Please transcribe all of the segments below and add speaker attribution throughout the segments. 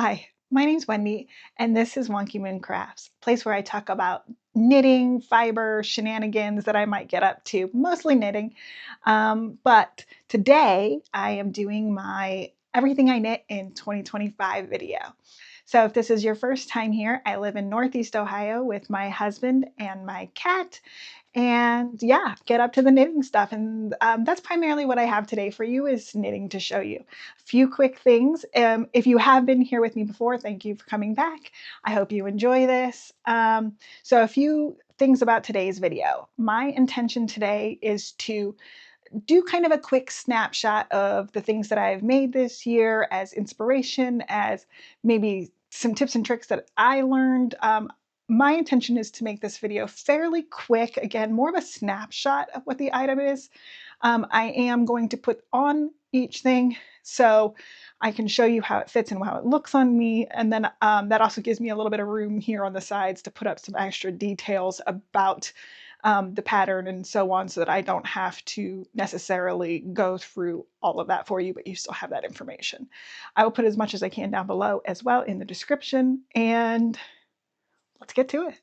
Speaker 1: Hi, my name's Wendy, and this is Wonky Moon Crafts, a place where I talk about knitting, fiber, shenanigans that I might get up to, mostly knitting. But today I am doing my Everything I Knit in 2025 video. So if this is your first time here, I live in Northeast Ohio with my husband and my cat, and yeah, get up to the knitting stuff. And that's primarily what I have today for you, is knitting to show you. A few quick things. If you have been here with me before, thank you for coming back. I hope you enjoy this. So a few things about today's video. My intention today is to do kind of a quick snapshot of the things that I've made this year as inspiration, as maybe some tips and tricks that I learned. My intention is to make this video fairly quick, again, more of a snapshot of what the item is. I am going to put on each thing so I can show you how it fits and how it looks on me. And then that also gives me a little bit of room here on the sides to put up some extra details about the pattern and so on, so that I don't have to necessarily go through all of that for you, but you still have that information. I will put as much as I can down below as well in the description, and let's get to it.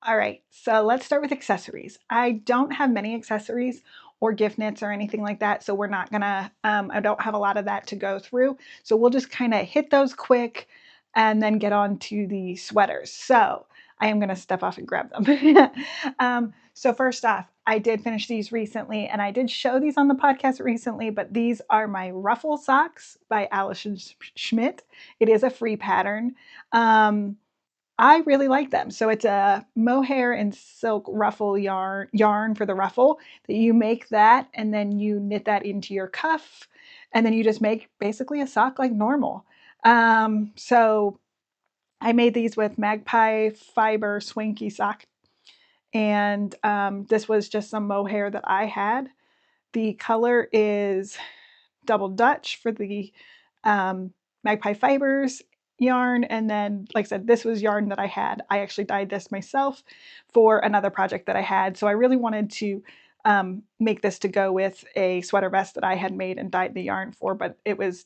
Speaker 1: All right, so let's start with accessories. I don't have many accessories or gift knits or anything like that, so we're not gonna, I don't have a lot of that to go through. So we'll just kind of hit those quick and then get on to the sweaters. So I am gonna step off and grab them. So first off, I did finish these recently, and I did show these on the podcast recently, but these are my Ruffle socks by Allison Schmidt. It is a free pattern. I really like them. So it's a mohair and silk ruffle yarn for the ruffle, that you make that and then you knit that into your cuff, and then you just make basically a sock like normal. So I made these with magpie fiber swanky sock, and this was just some mohair that I had. The color is double Dutch for the magpie fibers yarn, and then, like I said, this was yarn that I had. I actually dyed this myself for another project that I had, so I really wanted to make this to go with a sweater vest that I had made and dyed the yarn for, but it was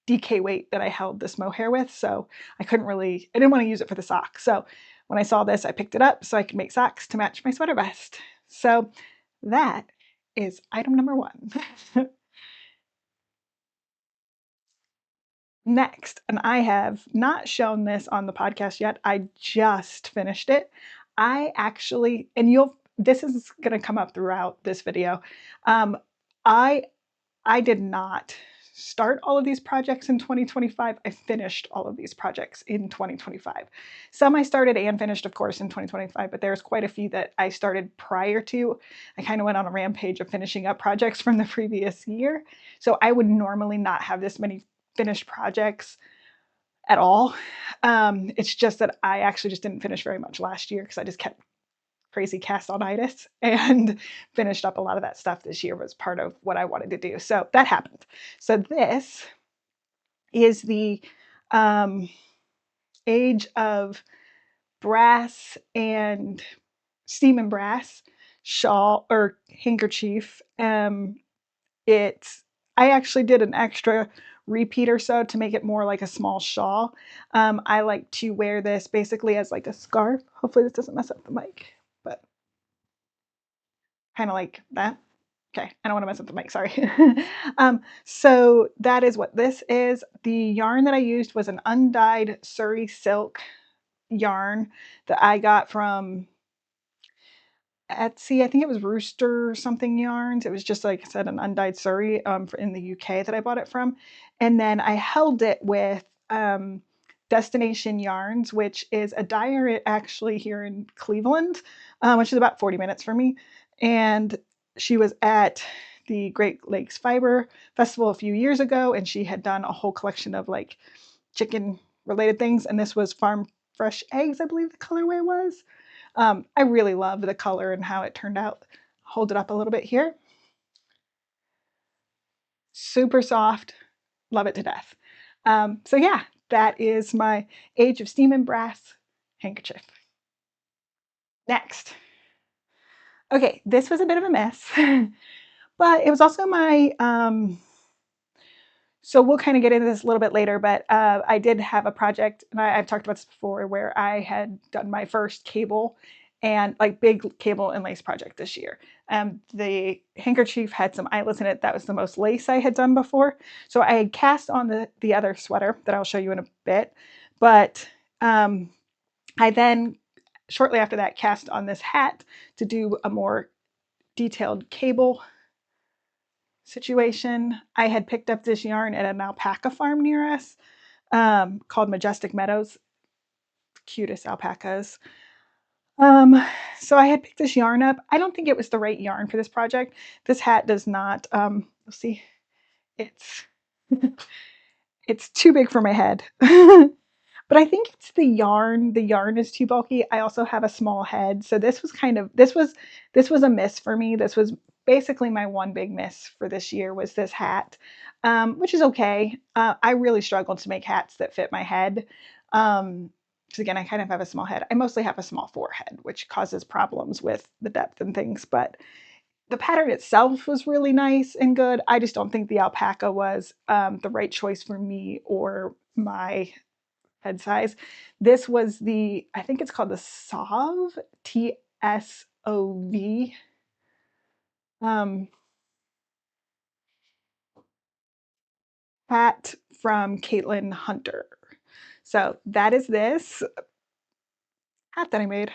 Speaker 1: DK weight that I held this mohair with, so I didn't want to use it for the sock. So when I saw this, I picked it up so I could make socks to match my sweater vest. So that is item number one. Next, and I have not shown this on the podcast yet, I just finished it. I actually, and this is going to come up throughout this video. Um, I I did not start all of these projects in 2025. I finished all of these projects in 2025. Some I started and finished, of course, in 2025, but there's quite a few that I started prior to. I kind of went on a rampage of finishing up projects from the previous year. So I would normally not have this many finished projects at all. It's just that I actually just didn't finish very much last year because I just kept crazy castonitis and finished up a lot of that stuff this year. Was part of what I wanted to do. So that happened. So this is the Age of Brass and Steam and Brass shawl or handkerchief. It's I actually did an extra repeat or so to make it more like a small shawl. I like to wear this basically as like a scarf. Hopefully this doesn't mess up the mic, but kind of like that. Okay, I don't want to mess up the mic, sorry. So that is what this is. The yarn that I used was an undyed Surrey silk yarn that I got from Etsy. I think it was Rooster something yarns. It was just, like I said, an undyed Surrey in the UK that I bought it from. And then I held it with Destination Yarns, which is a dyer actually here in Cleveland, which is about 40 minutes for me. And she was at the Great Lakes Fiber Festival a few years ago, and she had done a whole collection of like chicken related things. And this was Farm Fresh Eggs, I believe the colorway was. I really love the color and how it turned out. Hold it up a little bit here. Super soft. Love it to death. So yeah, that is my Age of Steam and Brass handkerchief. Next. Okay, this was a bit of a mess, but it was also my So we'll kind of get into this a little bit later, but I did have a project, and I've talked about this before, where I had done my first cable and like big cable and lace project this year. The handkerchief had some eyelets in it. That was the most lace I had done before. So I had cast on the other sweater that I'll show you in a bit, but I then shortly after that cast on this hat to do a more detailed cable situation. I had picked up this yarn at an alpaca farm near us called Majestic Meadows. Cutest alpacas. Um, so I had picked this yarn up. I don't think it was the right yarn for this project. This hat does not, let's see, it's, it's too big for my head. But I think it's the yarn. The yarn is too bulky. I also have a small head. So this was kind of, this was a miss for me. This was basically my one big miss for this year was this hat, which is okay. I really struggled to make hats that fit my head. Because again, I kind of have a small head. I mostly have a small forehead, which causes problems with the depth and things. But the pattern itself was really nice and good. I just don't think the alpaca was the right choice for me or my head size. This was the, I think it's called the Tsov, Tsov, um, hat from Caitlin Hunter. So that is this hat that I made.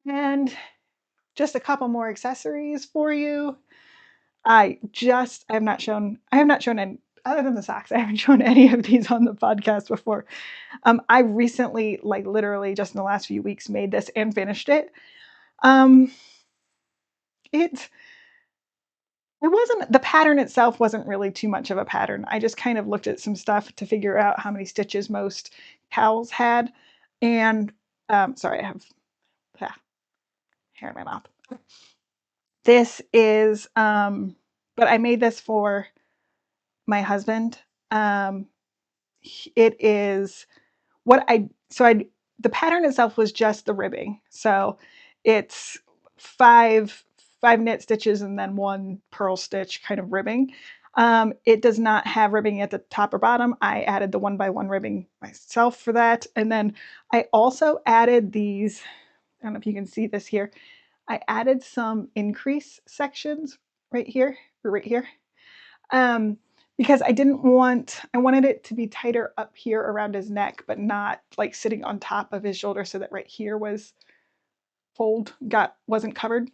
Speaker 1: And just a couple more accessories for you. I have not shown any, other than the socks, I haven't shown any of these on the podcast before. I recently, like literally just in the last few weeks, made this and finished it. Um, it It wasn't, the pattern itself wasn't really too much of a pattern. I just kind of looked at some stuff to figure out how many stitches most cowls had. And sorry, I have hair in my mouth. This is, but I made this for my husband. It is what the pattern itself was just the ribbing. So it's five knit stitches and then one purl stitch kind of ribbing. It does not have ribbing at the top or bottom. I added the 1x1 ribbing myself for that. And then I also added these, I don't know if you can see this here. I added some increase sections right here or right here. Because I wanted it to be tighter up here around his neck, but not like sitting on top of his shoulder so that right here wasn't covered.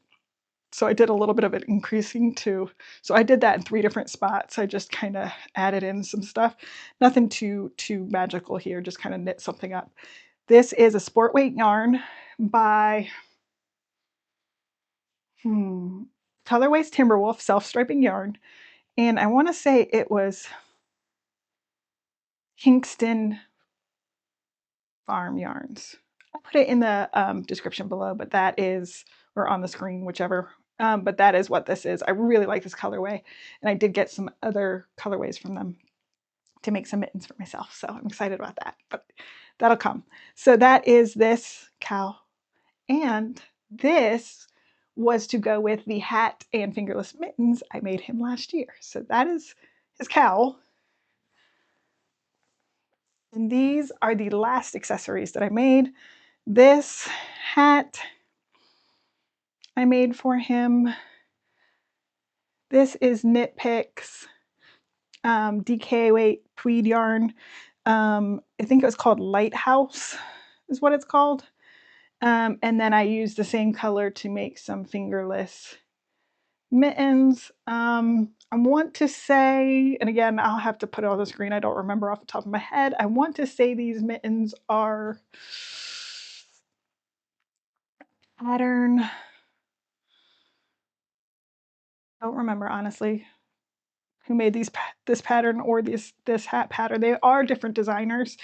Speaker 1: So I did a little bit of it increasing too. So I did that in 3 different spots. I just kind of added in some stuff. Nothing too magical here, just kind of knit something up. This is a sport weight yarn by Colorways Timberwolf self-striping yarn. And I want to say it was Kingston Farm Yarns. I'll put it in the description below, but that is, or on the screen, whichever. But that is what this is. I really like this colorway, and I did get some other colorways from them to make some mittens for myself. So I'm excited about that, but that'll come. So that is this cow, and this was to go with the hat and fingerless mittens I made him last year. So that is his cowl. And these are the last accessories that I made. This hat I made for him. This is Knit Picks DK weight tweed yarn. I think it was called Lighthouse is what it's called. And then I used the same color to make some fingerless mittens. I want to say, and again, I'll have to put it on the screen. I don't remember off the top of my head. I want to say these mittens are pattern. I don't remember honestly who made this pattern or this hat pattern. They are different designers,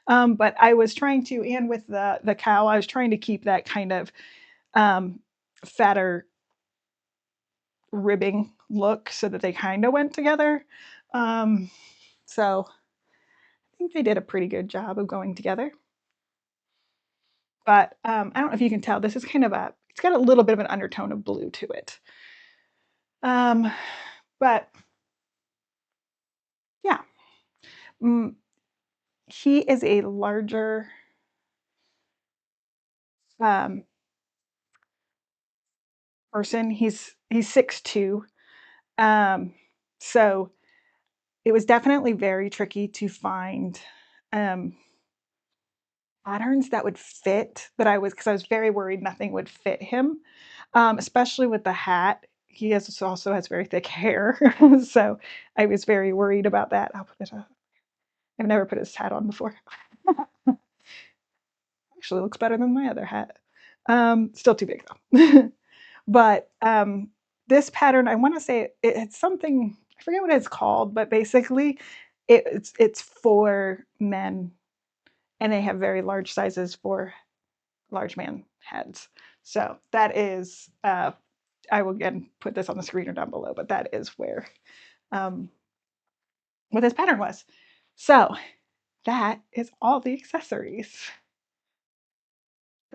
Speaker 1: but I was trying to, and with the cow, I was trying to keep that kind of fatter ribbing look so that they kind of went together. So I think they did a pretty good job of going together. But I don't know if you can tell, this is kind of it's got a little bit of an undertone of blue to it. But Mm, he is a larger um, person. He's 6'2". So it was definitely very tricky to find um, patterns that would fit because I was very worried nothing would fit him, especially with the hat. Also has very thick hair, so I was very worried about that. I'll put it up. I've never put his hat on before. Actually, looks better than my other hat. Still too big though. But this pattern, I want to say it's something, I forget what it's called, but basically it's for men, and they have very large sizes for large man heads. So that is, I will again put this on the screen or down below, but that is where um, what this pattern was. So that is all the accessories.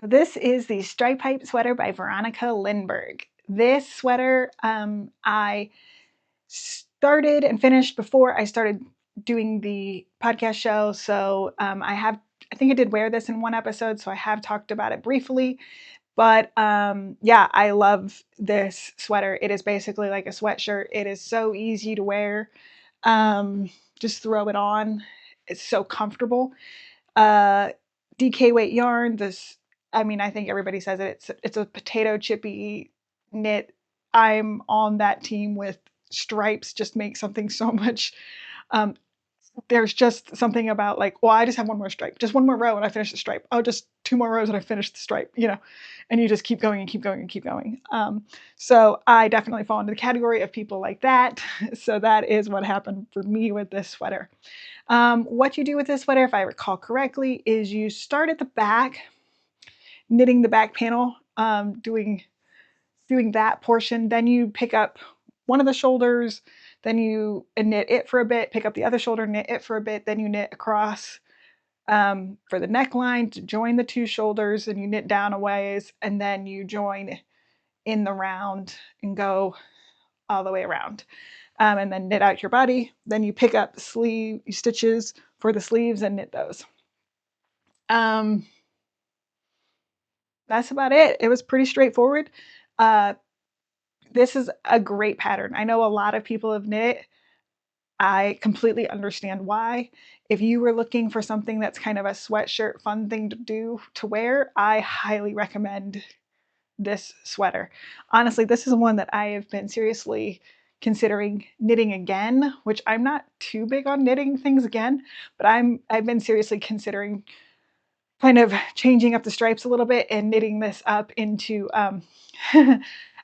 Speaker 1: This is the Stripe Pipe Sweater by Veronica Lindberg. This sweater I started and finished before I started doing the podcast show. So I think I did wear this in one episode, so I have talked about it briefly. But yeah, I love this sweater. It is basically like a sweatshirt. It is so easy to wear. Just throw it on. It's so comfortable. DK weight yarn. I mean, I think everybody says it. It's a potato chippy knit. I'm on that team with stripes. Just make something so much. Um, there's just something about like, well, I just have one more stripe, just one more row, and I finish the stripe. Oh, just two more rows and I finish the stripe. And you just keep going and keep going and keep going. So I definitely fall into the category of people like that. So that is what happened for me with this sweater. What you do with this sweater, if I recall correctly, is you start at the back, knitting the back panel, doing that portion. Then you pick up one of the shoulders, then you knit it for a bit, pick up the other shoulder, knit it for a bit, then you knit across for the neckline to join the two shoulders, and you knit down a ways, and then you join in the round and go all the way around. And then knit out your body. Then you pick up the sleeve stitches for the sleeves and knit those. Um, that's about it. It was pretty straightforward. Uh, this is a great pattern. I know a lot of people have knit. I completely understand why. If you were looking for something that's kind of a sweatshirt fun thing to do to wear, I highly recommend this sweater. Honestly, this is one that I have been seriously considering knitting again, which I'm not too big on knitting things again, but I've been seriously considering kind of changing up the stripes a little bit and knitting this up into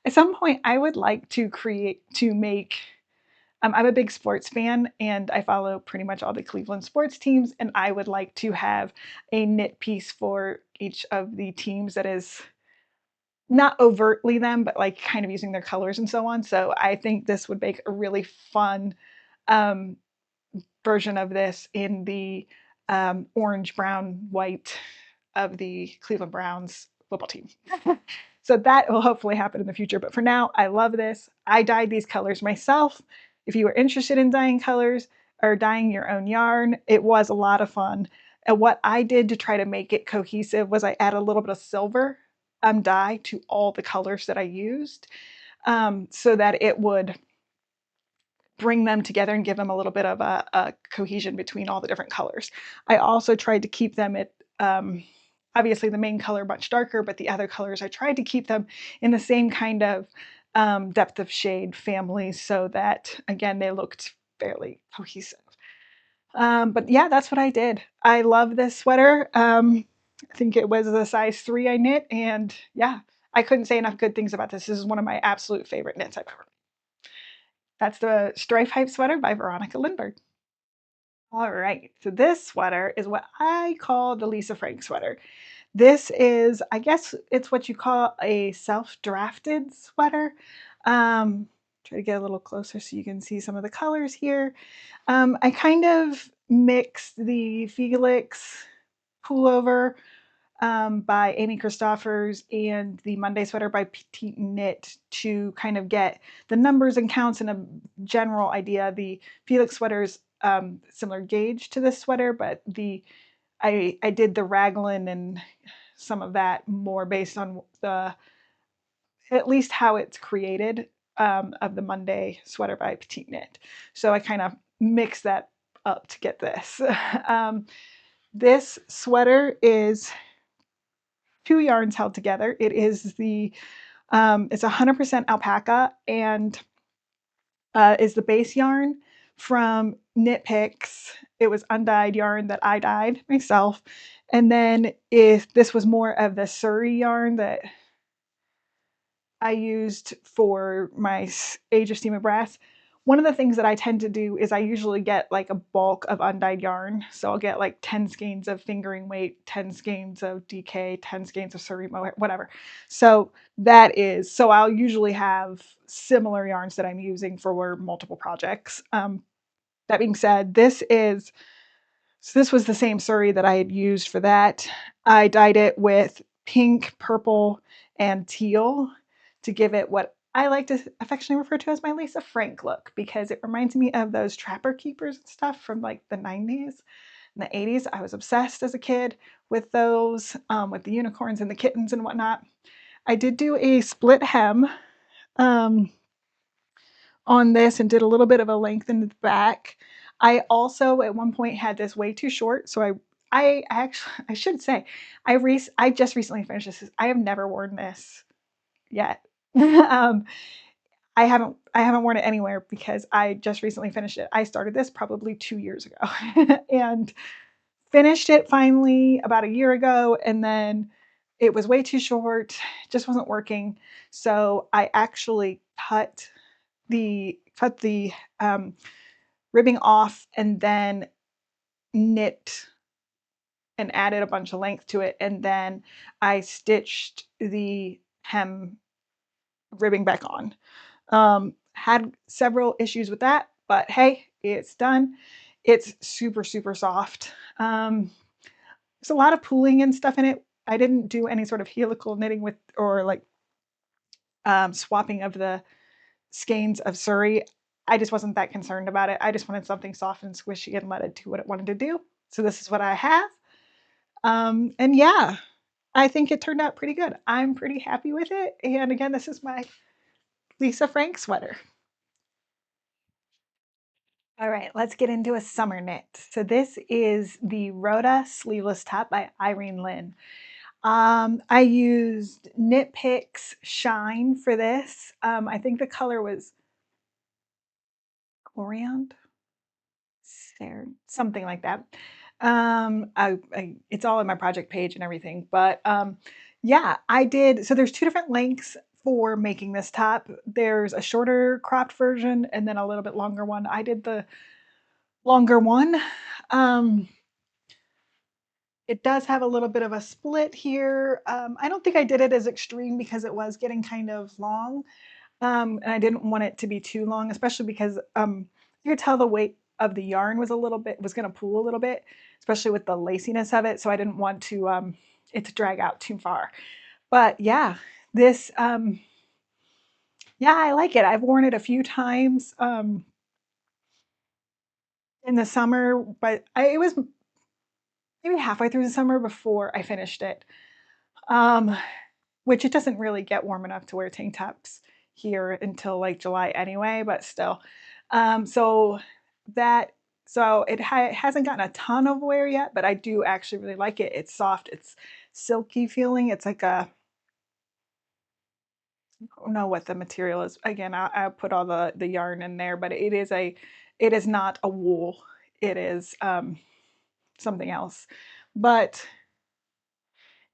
Speaker 1: at some point I would like to make I'm a big sports fan, and I follow pretty much all the Cleveland sports teams, and I would like to have a knit piece for each of the teams that is not overtly them, but like kind of using their colors and so on. So I think this would make a really fun um, version of this in the orange, brown, white of the Cleveland Browns football team. So that will hopefully happen in the future. But for now, I love this. I dyed these colors myself. If you are interested in dyeing colors or dyeing your own yarn, it was a lot of fun. And what I did to try to make it cohesive was I added a little bit of silver dye to all the colors that I used, so that it would bring them together and give them a little bit of a cohesion between all the different colors. I also tried to keep them at obviously the main color much darker, but the other colors I tried to keep them in the same kind of depth of shade family, so that again they looked fairly cohesive. But yeah, that's what I did. I love this sweater. I think it was a size 3 I knit, and yeah, I couldn't say enough good things about this. This is one of my absolute favorite knits I've ever. That's the Stripe Hype Sweater by Veronica Lindberg. All right, so this sweater is what I call the Lisa Frank sweater. This is, I guess it's what you call a self-drafted sweater. Try to get a little closer so you can see some of the colors here. I kind of mixed the Felix pullover by Amy Christoffers and the Monday sweater by Petite Knit to kind of get the numbers and counts and a general idea. The Felix sweaters similar gauge to this sweater, but I did the raglan and some of that more based on the, at least how it's created, of the Monday sweater by Petite Knit. So I kind of mixed that up to get this. This sweater is 2 yarns held together. It is the it's 100% alpaca and is the base yarn from Knit Picks. It was undyed yarn that I dyed myself. And then if this was more of the Surrey yarn that I used for my Age of Steam and Brass. One of the things that I tend to do is I usually get like a bulk of undyed yarn. So I'll get like 10 skeins of fingering weight, 10 skeins of DK, 10 skeins of Surrey mohair, whatever. So so I'll usually have similar yarns that I'm using for multiple projects. That being said, this was the same Surrey that I had used for that. I dyed it with pink, purple, and teal to give it what I like to affectionately refer to as my Lisa Frank look, because it reminds me of those Trapper Keepers and stuff from like the 90s and the 80s. I was obsessed as a kid with those, with the unicorns and the kittens and whatnot. I did do a split hem on this and did a little bit of a length in the back. I also at one point had this way too short, so I actually, I should say, I just recently finished this. I have never worn this yet. I haven't worn it anywhere because I just recently finished it. I started this probably 2 years ago and finished it finally about a year ago, and then it was way too short, just wasn't working. So I actually cut the ribbing off and then knit and added a bunch of length to it, and then I stitched the hem ribbing back on. Had several issues with that, but hey, it's done. It's super, super soft. There's a lot of pooling and stuff in it. I didn't do any sort of helical knitting with, or like swapping of the skeins of Surrey. I just wasn't that concerned about it. I just wanted something soft and squishy and let it do what it wanted to do. So this is what I have. And yeah, I think it turned out pretty good. I'm pretty happy with it. And again, this is my Lisa Frank sweater. All right, let's get into a summer knit. So this is the Rhoda sleeveless top by Irene Lynn. I used Knit Picks Shine for this. I think the color was Coriand, something like that. It's all in my project page and everything, but yeah, I did. So there's 2 different lengths for making this top. There's a shorter cropped version and then a little bit longer one. I did the longer one. It does have a little bit of a split here. I don't think I did it as extreme because it was getting kind of long. And I didn't want it to be too long, especially because you could tell the weight of the yarn was going to pool a little bit, especially with the laciness of it. So I didn't want to it to drag out too far. But yeah, this yeah, I like it. I've worn it a few times in the summer, but it was maybe halfway through the summer before I finished it. Which it doesn't really get warm enough to wear tank tops here until like July anyway, but still. So it hasn't gotten a ton of wear yet, but I do actually really like it. It's soft, it's silky feeling. It's like I don't know what the material is. Again, I'll put all the yarn in there, but it is not a wool. It is something else. But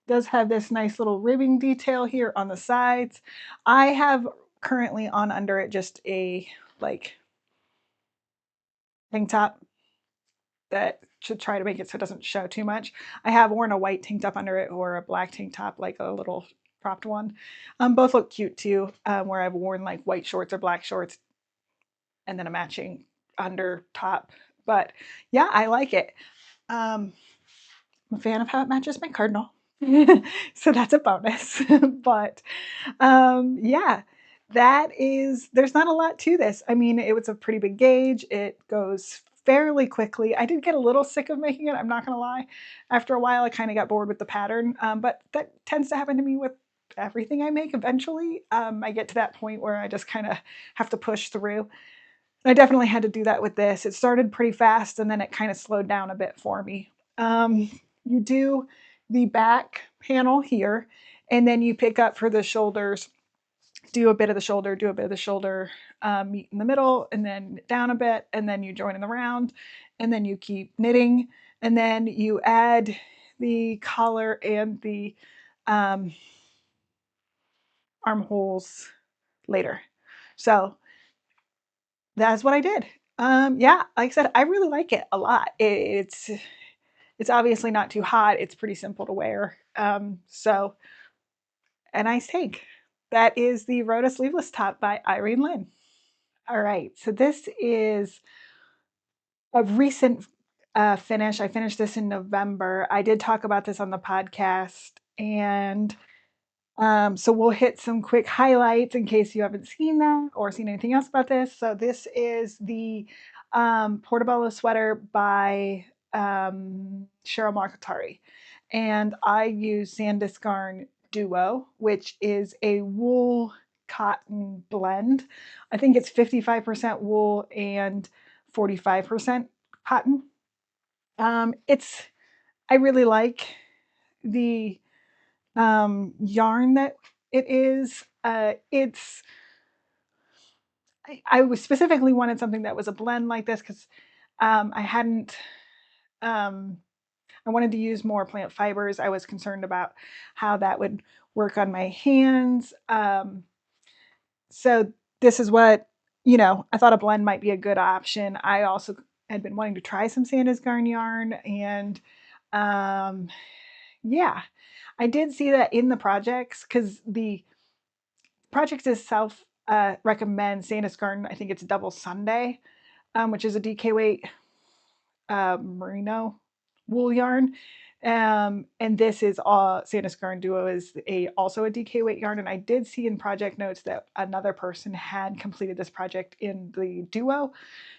Speaker 1: does have this nice little ribbing detail here on the sides. I have currently on under it just a like tank top that should try to make it so it doesn't show too much. I have worn a white tank top under it or a black tank top, like a little cropped one. Both look cute too, where I've worn like white shorts or black shorts and then a matching under top. But yeah, I like it. I'm a fan of how it matches my cardinal. So that's a bonus. But yeah, there's not a lot to this. I mean, it was a pretty big gauge. It goes fairly quickly. I did get a little sick of making it, I'm not gonna lie. After a while, I kind of got bored with the pattern, but that tends to happen to me with everything I make eventually. I get to that point where I just kind of have to push through. I definitely had to do that with this. It started pretty fast and then it kind of slowed down a bit for me. You do the back panel here, and then you pick up for the shoulders, do a bit of the shoulder, do a bit of the shoulder, meet in the middle, and then down a bit, and then you join in the round, and then you keep knitting, and then you add the collar and the um, armholes later. So that's what I did. Yeah, like I said, I really like it a lot. It's obviously not too hot. It's pretty simple to wear. So a nice take. That is the Rhoda Sleeveless Top by Irene Lynn. All right, so this is a recent finish. I finished this in November. I did talk about this on the podcast, and so we'll hit some quick highlights in case you haven't seen that or seen anything else about this. So this is the Portobello sweater by Cheryl Markatari. And I use Sandisgarn Duo, which is a wool cotton blend. I think it's 55% wool and 45% cotton. It's I really like the yarn that it is. I was specifically wanted something that was a blend like this because I hadn't. Um, I wanted to use more plant fibers. I was concerned about how that would work on my hands. So this is what, I thought a blend might be a good option. I also had been wanting to try some Sandisgarn yarn, and yeah, I did see that in the projects because the project itself recommends Sandisgarn. I think it's Double Sunday, which is a DK weight merino wool yarn. And this is all Sandisgarn Duo is also a DK weight yarn. And I did see in project notes that another person had completed this project in the Duo.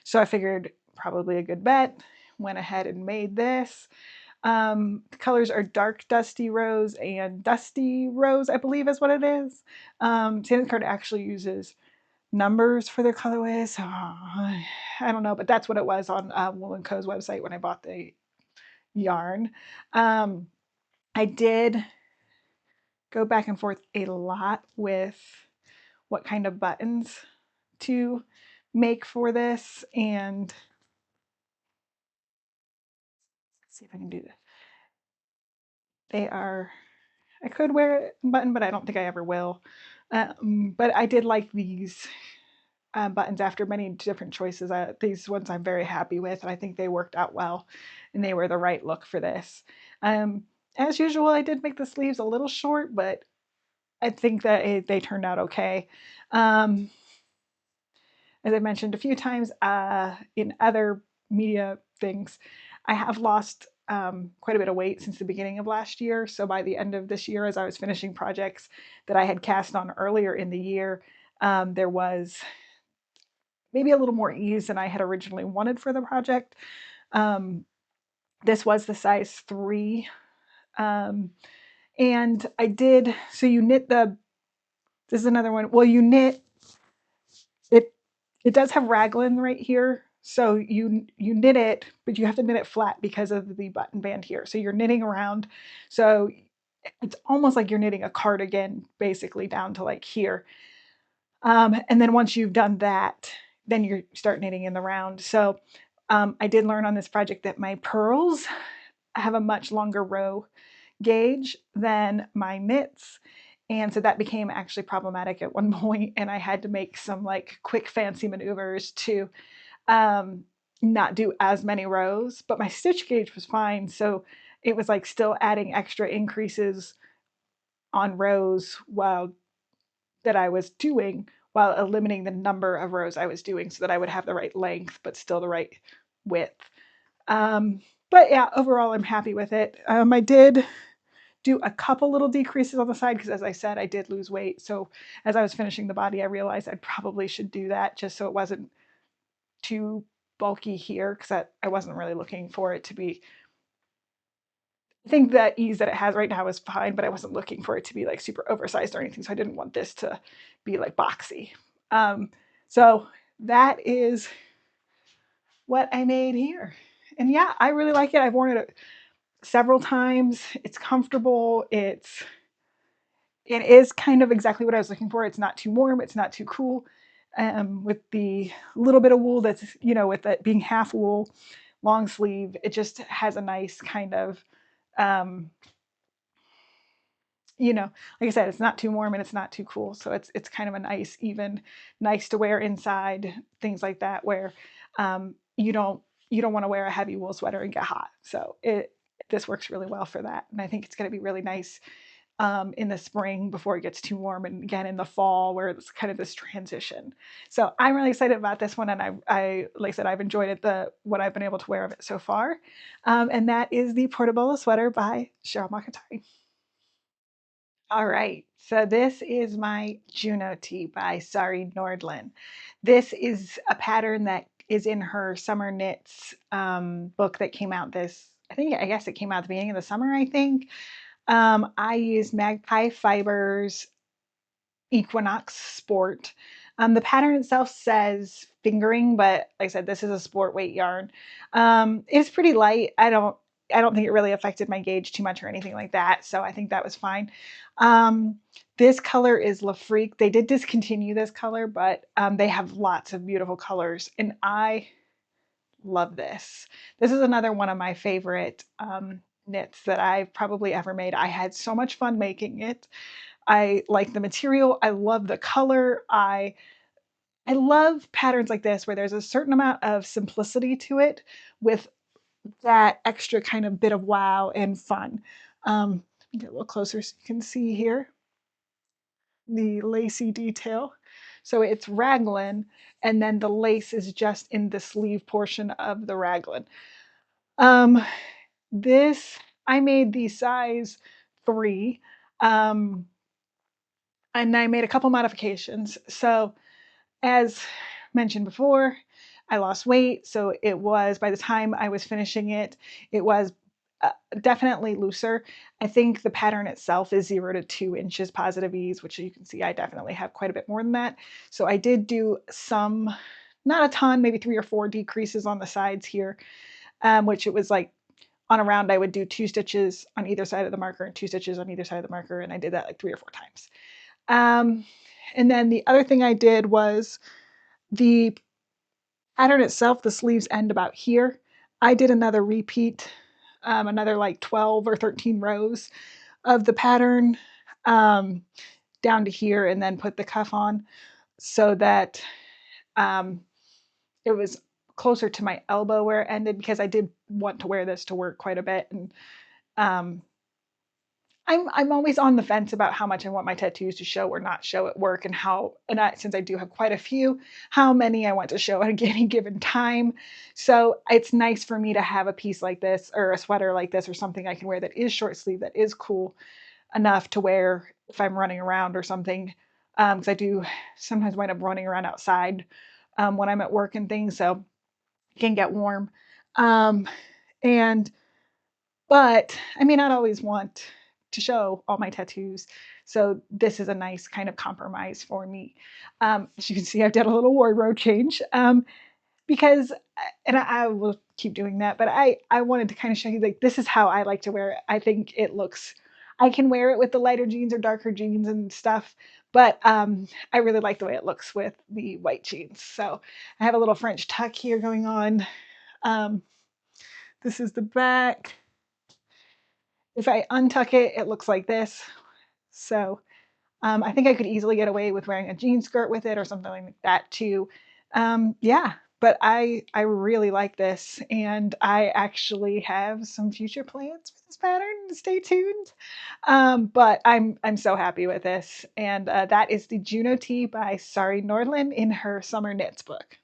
Speaker 1: So I figured probably a good bet. Went ahead and made this. The colors are dark dusty rose and dusty rose, I believe is what it is. Sandisgarn actually uses numbers for their colorways. So I don't know, but that's what it was on Wool & Co.'s website when I bought the yarn. I did go back and forth a lot with what kind of buttons to make for this, and let's see if I can do this. They are, I could wear a button, but I don't think I ever will. But I did like these buttons after many different choices. These ones I'm very happy with, and I think they worked out well, and they were the right look for this. As usual, I did make the sleeves a little short, but I think that they turned out okay. As I mentioned a few times in other media things, I have lost quite a bit of weight since the beginning of last year. So by the end of this year, as I was finishing projects that I had cast on earlier in the year, there was maybe a little more ease than I had originally wanted for the project. This was the size 3. And I did, so you knit this is another one. Well, you knit, it does have raglan right here. So you knit it, but you have to knit it flat because of the button band here. So you're knitting around. So it's almost like you're knitting a cardigan basically down to like here. And then once you've done that, then you start knitting in the round. So I did learn on this project that my purls have a much longer row gauge than my knits. And so that became actually problematic at one point, and I had to make some like quick fancy maneuvers to not do as many rows, but my stitch gauge was fine. So it was like still adding extra increases on rows while that I was doing while eliminating the number of rows I was doing so that I would have the right length, but still the right width. But yeah, overall, I'm happy with it. I did do a couple little decreases on the side because, as I said, I did lose weight. So as I was finishing the body, I realized I probably should do that just so it wasn't too bulky here because I wasn't really looking for it to be. I think the ease that it has right now is fine, but I wasn't looking for it to be like super oversized or anything. So I didn't want this to be like boxy. So that is what I made here. And yeah, I really like it. I've worn it several times. It's comfortable. It is kind of exactly what I was looking for. It's not too warm. It's not too cool. With the little bit of wool that's, with it being half wool, long sleeve, it just has a nice kind of, um, like I said, it's not too warm and it's not too cool. So it's kind of a nice, even nice to wear inside, things like that, where you don't want to wear a heavy wool sweater and get hot. So this works really well for that. And I think it's going to be really nice in the spring before it gets too warm, and again in the fall where it's kind of this transition. So I'm really excited about this one, and I like I said, I've enjoyed it, what I've been able to wear of it so far. And that is the Portobello sweater by Cheryl Makatari. All right, so this is my Juno tee by Sari Nordlund. This is a pattern that is in her Summer Knits book that came out I guess it came out at the beginning of the summer, I think. I used Magpie Fibers Equinox Sport. The pattern itself says fingering, but like I said, this is a sport weight yarn. It's pretty light. I don't think it really affected my gauge too much or anything like that, so I think that was fine. This color is La Freak. They did discontinue this color, but they have lots of beautiful colors, and I love this. This is another one of my favorite knits that I've probably ever made. I had so much fun making it. I like the material. I love the color. I love patterns like this where there's a certain amount of simplicity to it with that extra kind of bit of wow and fun. Get a little closer so you can see here the lacy detail. So it's raglan, and then the lace is just in the sleeve portion of the raglan. Um, this, I made the size 3, and I made a couple modifications. So as mentioned before, I lost weight, so it was, by the time I was finishing it, it was definitely looser. I think the pattern itself is 0 to 2 inches positive ease, which you can see I definitely have quite a bit more than that. So I did do some, not a ton, maybe 3 or 4 decreases on the sides here, which it was like on a round I would do 2 stitches on either side of the marker and 2 stitches on either side of the marker, and I did that like 3 or 4 times. And then the other thing I did was the pattern itself, the sleeves end about here. I did another repeat, another like 12 or 13 rows of the pattern down to here, and then put the cuff on so that it was closer to my elbow where it ended, because I did want to wear this to work quite a bit. And um, I'm always on the fence about how much I want my tattoos to show or not show at work, and since I do have quite a few, how many I want to show at any given time. So it's nice for me to have a piece like this, or a sweater like this, or something I can wear that is short sleeve, that is cool enough to wear if I'm running around or something. Because I do sometimes wind up running around outside when I'm at work and things, so it can get warm. Um, and but I may not always want to show all my tattoos. So this is a nice kind of compromise for me. As you can see, I've done a little wardrobe change because, and I will keep doing that, but I wanted to kind of show you, like, this is how I like to wear it. I think it looks, I can wear it with the lighter jeans or darker jeans and stuff, but I really like the way it looks with the white jeans. So I have a little French tuck here going on. This is the back. If I untuck it, it looks like this. So I think I could easily get away with wearing a jean skirt with it or something like that too. Yeah, but I really like this, and I actually have some future plans for this pattern. Stay tuned. But I'm so happy with this, and that is the Juno tee by Sari Nordlund in her Summer Knits book.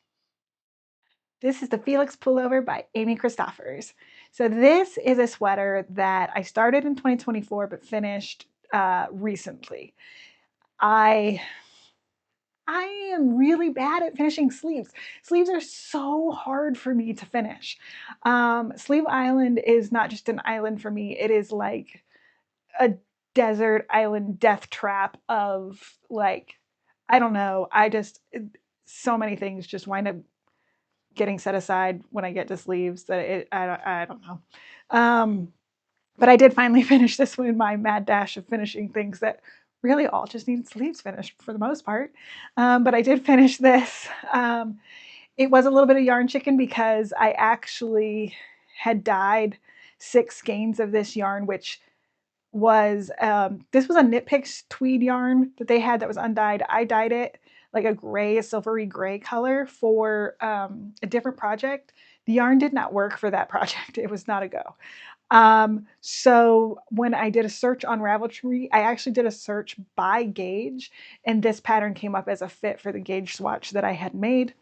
Speaker 1: This is the Felix Pullover by Amy Christoffers. So this is a sweater that I started in 2024 but finished recently. I I am really bad at finishing sleeves. Sleeves are so hard for me to finish. Sleeve Island is not just an island for me, it is like a desert island death trap of like, I don't know. So many things just wind up getting set aside when I get to sleeves that I don't know. But I did finally finish this one in my mad dash of finishing things that really all just needed sleeves finished for the most part. But I did finish this. It was a little bit of yarn chicken because I actually had dyed 6 skeins of this yarn, which was this was a Knit Picks tweed yarn that they had that was undyed. I dyed it like a gray, a silvery gray color for a different project. The yarn did not work for that project. It was not a go. So when I did a search on Ravelry, I actually did a search by gauge, and this pattern came up as a fit for the gauge swatch that I had made.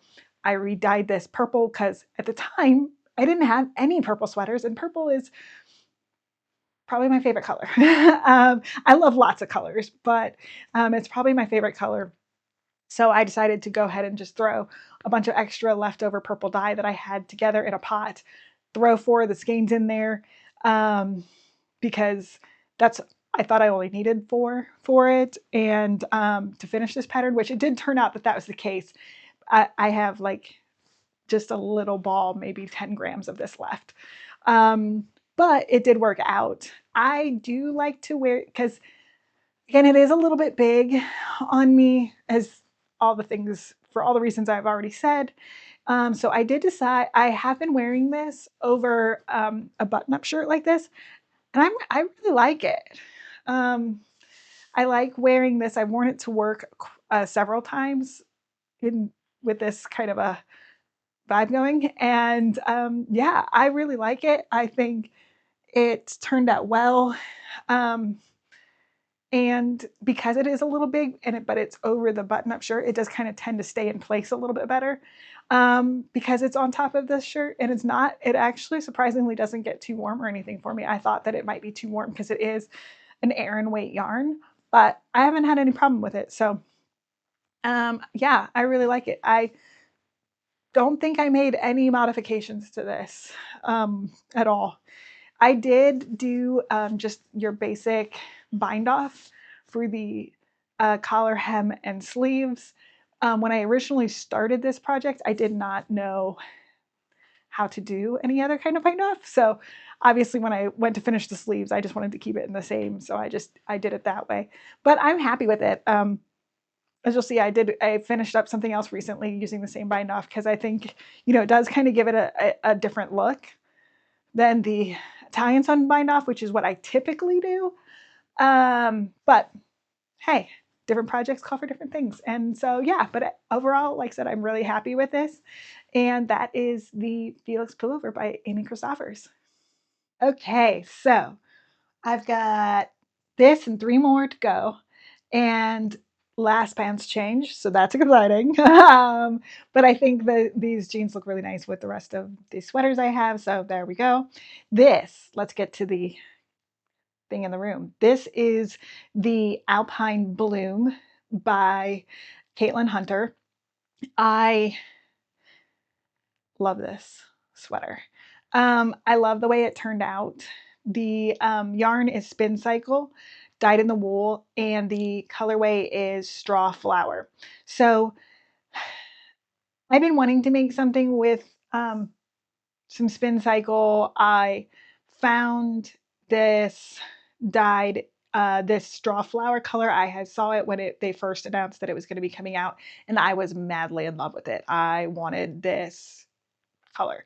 Speaker 1: I re-dyed this purple because at the time I didn't have any purple sweaters, and purple is probably my favorite color. I love lots of colors, but it's probably my favorite color. So I decided to go ahead and just throw a bunch of extra leftover purple dye that I had together in a pot, throw 4 of the skeins in there, because that's I thought I only needed 4 for it, and to finish this pattern, which it did turn out that that was the case. I have like just a little ball, maybe 10 grams of this left. But it did work out. I do like to wear, because again, it is a little bit big on me, as all the things, for all the reasons I've already said. So I did decide, I have been wearing this over a button-up shirt like this, and I really like it. I like wearing this. I've worn it to work several times with this kind of a vibe going, and yeah, I really like it. I think it turned out well. Um, and because it is a little big but it's over the button-up shirt, it does kind of tend to stay in place a little bit better, because it's on top of this shirt, and it actually surprisingly doesn't get too warm or anything for me. I thought that it might be too warm because it is an Aran weight yarn, but I haven't had any problem with it. So yeah, I really like it. I don't think I made any modifications to this at all. I did do just your basic bind off for the collar, hem, and sleeves. When I originally started this project, I did not know how to do any other kind of bind off. So obviously when I went to finish the sleeves, I just wanted to keep it in the same. So I did it that way. But I'm happy with it. As you'll see, I finished up something else recently using the same bind off because I think, it does kind of give it a different look than the Italian sun bind off, which is what I typically do. But hey, different projects call for different things. And so, yeah, but overall, like I said, I'm really happy with this. And that is the Felix Pullover by Amy Christoffers. Okay, so I've got this and 3 more to go. And last pants change, so that's exciting. But I think these jeans look really nice with the rest of the sweaters I have, so there we go. Let's get to the thing in the room. This is the Alpine Bloom by Caitlin Hunter. I love this sweater. I love the way it turned out. The yarn is Spin Cycle, dyed in the wool, and the colorway is Straw Flower. So I've been wanting to make something with some Spin Cycle. I found this dyed this straw flower color. I saw it when they first announced that it was going to be coming out, and I was madly in love with it. I wanted this color.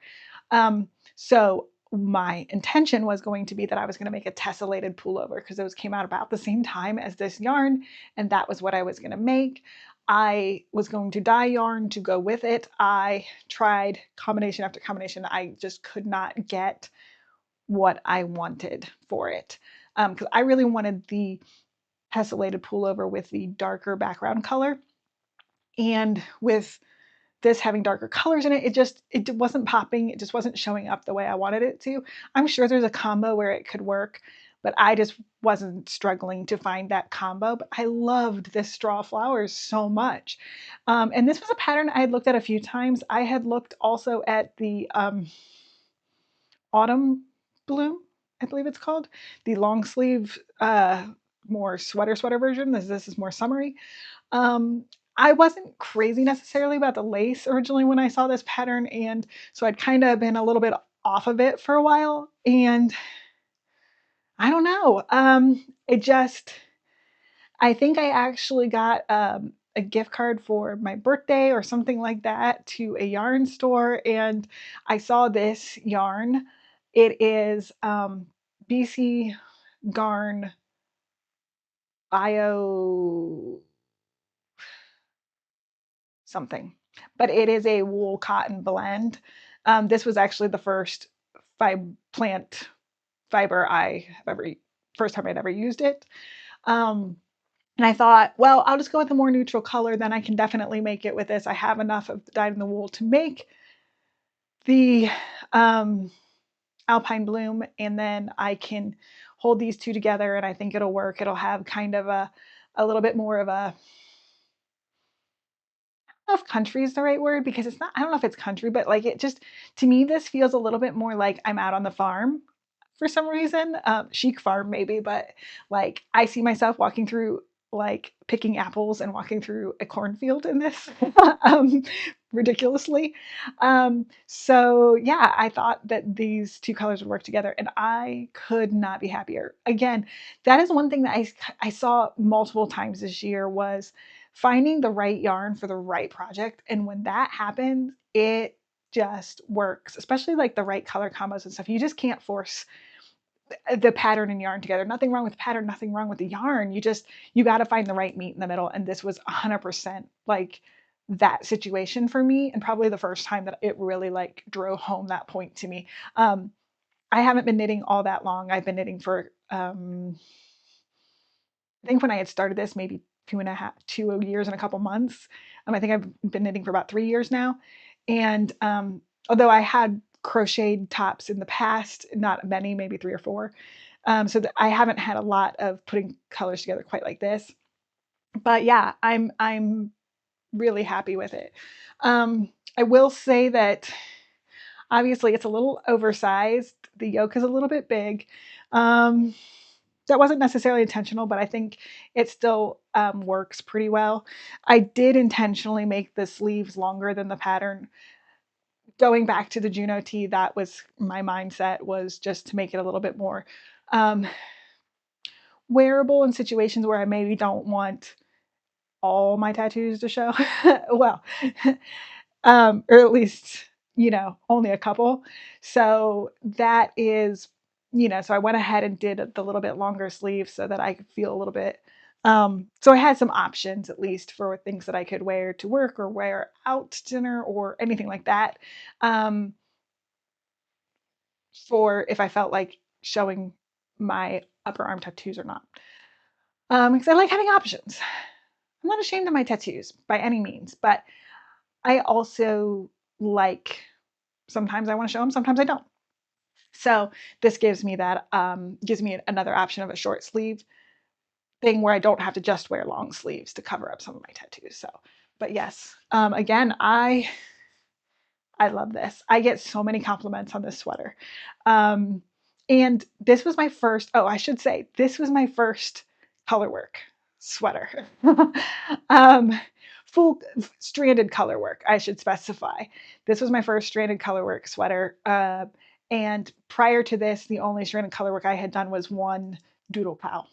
Speaker 1: So my intention was going to be that I was going to make a tessellated pullover because those came out about the same time as this yarn, and that was what I was going to make. I was going to dye yarn to go with it. I tried combination after combination. I just could not get what I wanted for it, because I really wanted the tessellated pullover with the darker background color, and with this having darker colors in it, it wasn't popping. It just wasn't showing up the way I wanted it to. I'm sure there's a combo where it could work, but I just wasn't struggling to find that combo. But I loved this straw flowers so much. And this was a pattern I had looked at a few times. I had looked also at the autumn bloom, I believe it's called, the long sleeve, more sweater version. This is more summery. Um, I wasn't crazy necessarily about the lace originally when I saw this pattern, and so I'd kind of been a little bit off of it for a while. And I don't know. It just, I think I actually got a gift card for my birthday or something like that to a yarn store, and I saw this yarn. It is BC Garn Bio something, but it is a wool cotton blend. This was actually the first plant fiber I have ever, first time I'd ever used it. And I thought, well, I'll just go with a more neutral color. Then I can definitely make it with this. I have enough of the dyed in the wool to make the alpine bloom, and then I can hold these two together, and I think it'll work. It'll have kind of a little bit more of a, I don't know if country is the right word, because it's not, I don't know if it's country, but like it just, to me, this feels a little bit more like I'm out on the farm for some reason. Chic farm maybe, but like I see myself walking through, like picking apples and walking through a cornfield in this, um, ridiculously. So yeah, I thought that these two colors would work together, and I could not be happier. Again, that is one thing that I saw multiple times this year, was finding the right yarn for the right project. And when that happens, it just works, especially like the right color combos and stuff. You just can't force the pattern and yarn together. Nothing wrong with the pattern, nothing wrong with the yarn. You got to find the right meat in the middle. And this was 100% like that situation for me. And probably the first time that it really like drove home that point to me. I haven't been knitting all that long. I've been knitting for, I think when I had started this, maybe 2 years and a couple months. I think I've been knitting for about 3 years now. And although I had crocheted tops in the past, not many, maybe three or four. So I haven't had a lot of putting colors together quite like this. But yeah, I'm really happy with it. I will say that obviously it's a little oversized. The yoke is a little bit big. Um, that wasn't necessarily intentional, but I think it still works pretty well. I did intentionally make the sleeves longer than the pattern. Going back to the Juno tee, that was my mindset, was just to make it a little bit more um, wearable in situations where I maybe don't want all my tattoos to show. Well, or at least, only a couple. So that is, so I went ahead and did the little bit longer sleeve so that I could feel a little bit. So I had some options, at least, for things that I could wear to work or wear out to dinner or anything like that. Um, for if I felt like showing my upper arm tattoos or not. Because I like having options. I'm not ashamed of my tattoos by any means, but I also like, sometimes I want to show them, sometimes I don't. So this gives me that, gives me another option of a short sleeve thing where I don't have to just wear long sleeves to cover up some of my tattoos. So, but yes, again, I love this. I get so many compliments on this sweater. And this was my first, oh, I should say, this was my first colorwork sweater. um, full stranded colorwork, I should specify. This was my first stranded colorwork sweater. And prior to this, the only stranded colorwork I had done was one doodle cowl.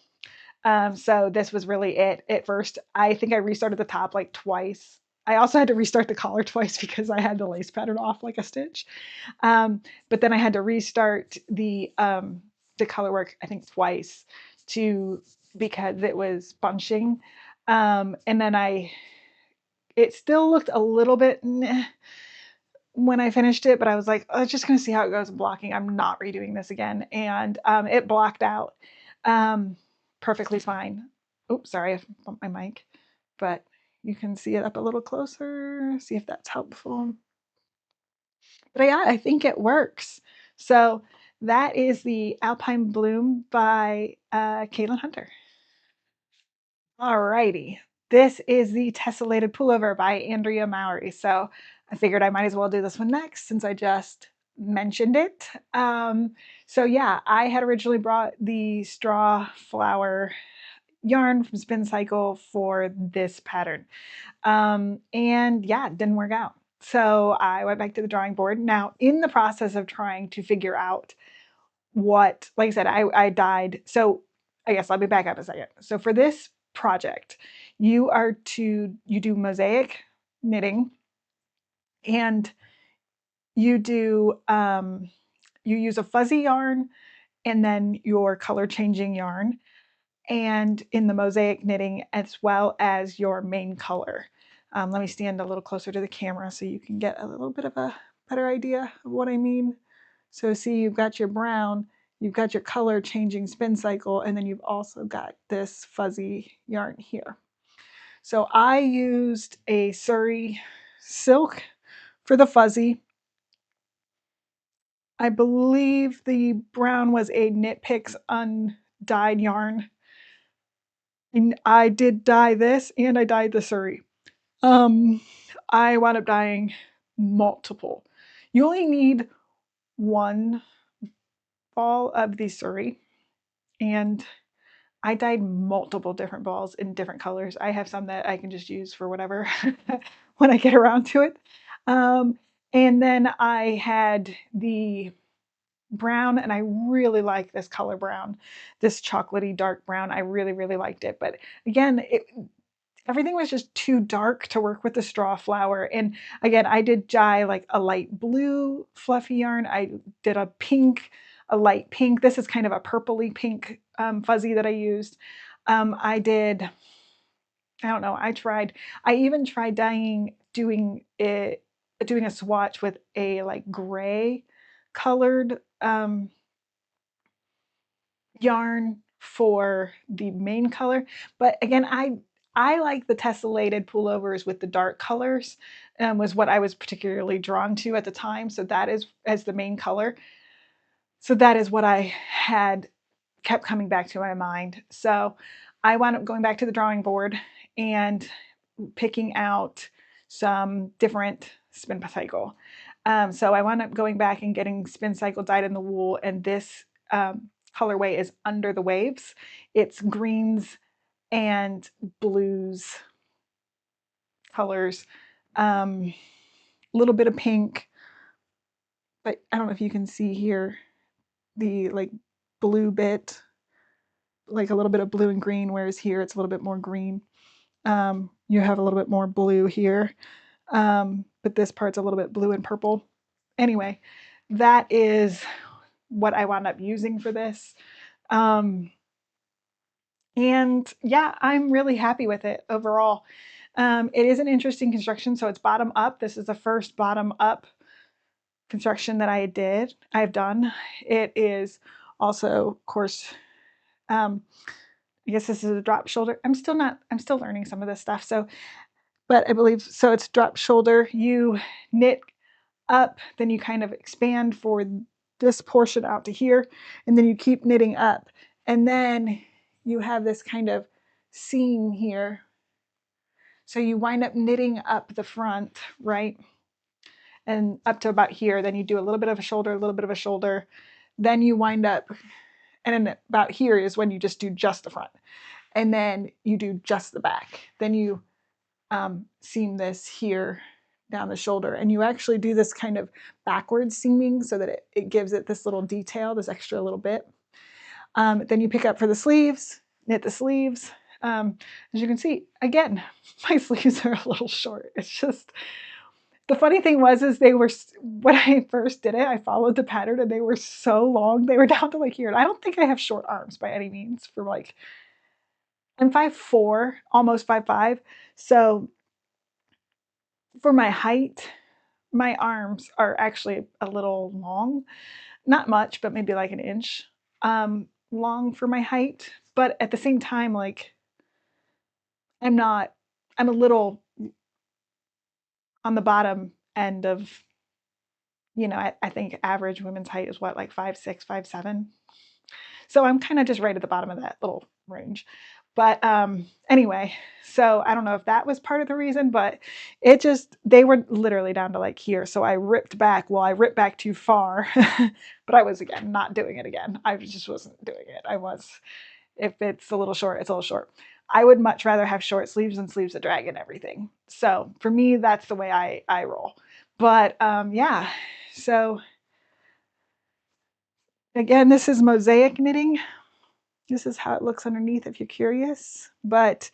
Speaker 1: So this was really it. At first, I think I restarted the top like twice. I also had to restart the collar twice because I had the lace pattern off like a stitch. But then I had to restart the color work, I think twice, to because it was bunching. And then it still looked a little bit when I finished it, but I was like, oh, just gonna see how it goes blocking. I'm not redoing this again. And it blocked out perfectly fine. Oops, sorry, I bumped my mic, but you can see it up a little closer, see if that's helpful. But yeah, I think it works. So that is the Alpine Bloom by Caitlin Hunter. Alrighty, this is the Tessellated Pullover by Andrea Mowry. So I figured I might as well do this one next since I just mentioned it. So yeah, I had originally brought the straw flower yarn from Spin Cycle for this pattern. And yeah, it didn't work out. So I went back to the drawing board. Now, in the process of trying to figure out what, like I said, I dyed. So I guess let me back up a second. So for this project, you do mosaic knitting, and you do you use a fuzzy yarn and then your color changing yarn, and in the mosaic knitting as well as your main color. Let me stand a little closer to the camera so you can get a little bit of a better idea of what I mean. So see, you've got your brown, you've got your color changing spin cycle, and then you've also got this fuzzy yarn here. So I used a Surrey silk for the fuzzy. I believe the brown was a Knit Picks undyed yarn. And I did dye this, and I dyed the Surrey. I wound up dyeing multiple. You only need one ball of the Surrey, and I dyed multiple different balls in different colors. I have some that I can just use for whatever when I get around to it. And then I had the brown, and I really like this color brown, this chocolatey dark brown. I really, really liked it. But again, everything was just too dark to work with the straw flower. And again, I did dye like a light blue fluffy yarn. I did a pink, a light pink. This is kind of a purpley pink fuzzy that I used. I did, I don't know, I even tried doing a swatch with a like gray colored yarn for the main color. But again, I like the tessellated pullovers with the dark colors, was what I was particularly drawn to at the time. So that is as the main color. So that is what I had kept coming back to my mind. So I wound up going back to the drawing board and picking out some different spin cycle. So I wound up going back and getting spin cycle dyed in the wool, and this colorway is Under the Waves. It's greens and blues colors, a little bit of pink, but I don't know if you can see here the like blue bit, like a little bit of blue and green, whereas here it's a little bit more green. You have a little bit more blue here, but this part's a little bit blue and purple. Anyway, that is what I wound up using for this. And yeah, I'm really happy with it overall. It is an interesting construction, so it's bottom up. This is the first bottom up construction that I've done. It is also, of course, I guess this is a drop shoulder. I'm still learning some of this stuff. So, but I believe, so it's drop shoulder. You knit up, then you kind of expand for this portion out to here, and then you keep knitting up. And then you have this kind of seam here. So you wind up knitting up the front, right? And up to about here, then you do a little bit of a shoulder, a little bit of a shoulder. Then you wind up, and then about here is when you just do just the front. And then you do just the back. Then you seam this here down the shoulder, and you actually do this kind of backwards seaming so that it gives it this little detail, this extra little bit. Then you pick up for the sleeves, knit the sleeves. As you can see, again, my sleeves are a little short. It's just, the funny thing was, is they were, when I first did it, I followed the pattern and they were so long. They were down to like here. And I don't think I have short arms by any means for like, I'm 5'4", almost 5'5". So for my height, my arms are actually a little long. Not much, but maybe like an inch long for my height. But at the same time, like, I'm a little on the bottom end of you know, I think average women's height is what, like 5'6", 5'7". So I'm kind of just right at the bottom of that little range. But anyway, so I don't know if that was part of the reason, but it just, they were literally down to like here. So I ripped back. Well, I ripped back too far, but I was, again, not doing it again. I just wasn't doing it. I was, if it's a little short, it's a little short. I would much rather have short sleeves than sleeves that drag and everything. So for me, that's the way I roll. But yeah, so again, this is mosaic knitting. This is how it looks underneath if you're curious. But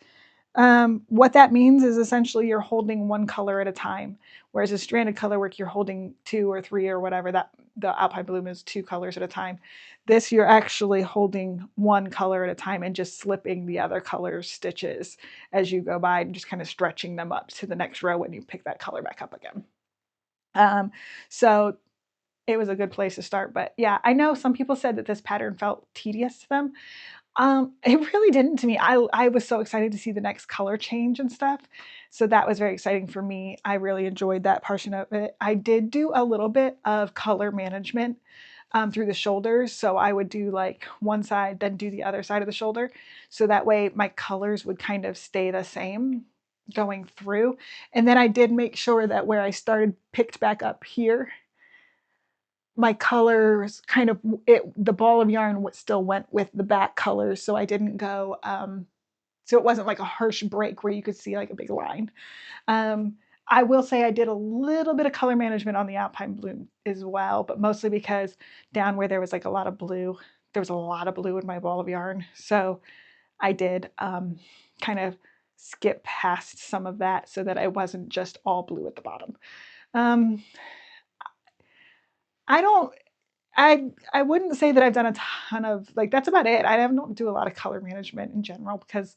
Speaker 1: what that means is essentially you're holding one color at a time, whereas a stranded color work, you're holding two or three or whatever. That the alpine bloom is two colors at a time. This, you're actually holding one color at a time and just slipping the other color's stitches as you go by and just kind of stretching them up to the next row when you pick that color back up again. So it was a good place to start. But yeah, I know some people said that this pattern felt tedious to them. It really didn't to me. I was so excited to see the next color change and stuff. So that was very exciting for me. I really enjoyed that portion of it. I did do a little bit of color management through the shoulders. So I would do like one side, then do the other side of the shoulder. So that way my colors would kind of stay the same going through. And then I did make sure that where I started picked back up here, my colors kind of, the ball of yarn still went with the back colors, so I didn't go so it wasn't like a harsh break where you could see like a big line. I will say I did a little bit of color management on the alpine bloom as well, but mostly because down where there was like a lot of blue, there was a lot of blue in my ball of yarn, so I did kind of skip past some of that so that I wasn't just all blue at the bottom. I don't I wouldn't say that I've done a ton of, like, that's about it. I don't do a lot of color management in general because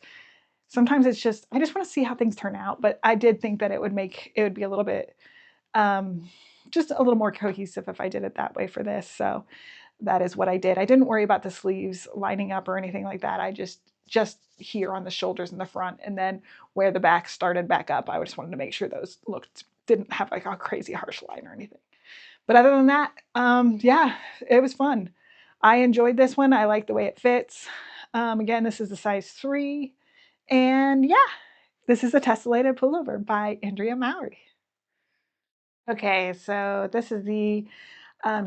Speaker 1: sometimes it's just, I just want to see how things turn out. But I did think that it would be a little bit, just a little more cohesive if I did it that way for this. So that is what I did. I didn't worry about the sleeves lining up or anything like that. I just here on the shoulders and the front, and then where the back started back up, I just wanted to make sure those didn't have like a crazy harsh line or anything. But other than that, yeah, it was fun. I enjoyed this one. I like the way it fits. Again, this is a size 3. And yeah, this is a tessellated pullover by Andrea Mowry. Okay, so this is the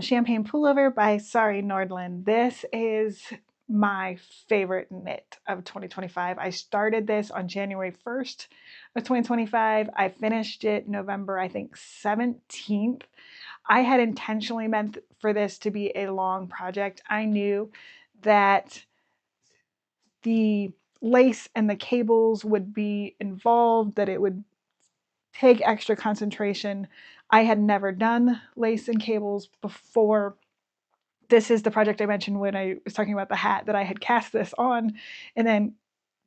Speaker 1: Champagne Pullover by Sari Nordland. This is my favorite knit of 2025. I started this on January 1st of 2025. I finished it November, I think, 17th. I had intentionally meant for this to be a long project. I knew that the lace and the cables would be involved, that it would take extra concentration. I had never done lace and cables before. This is the project I mentioned when I was talking about the hat, that I had cast this on and then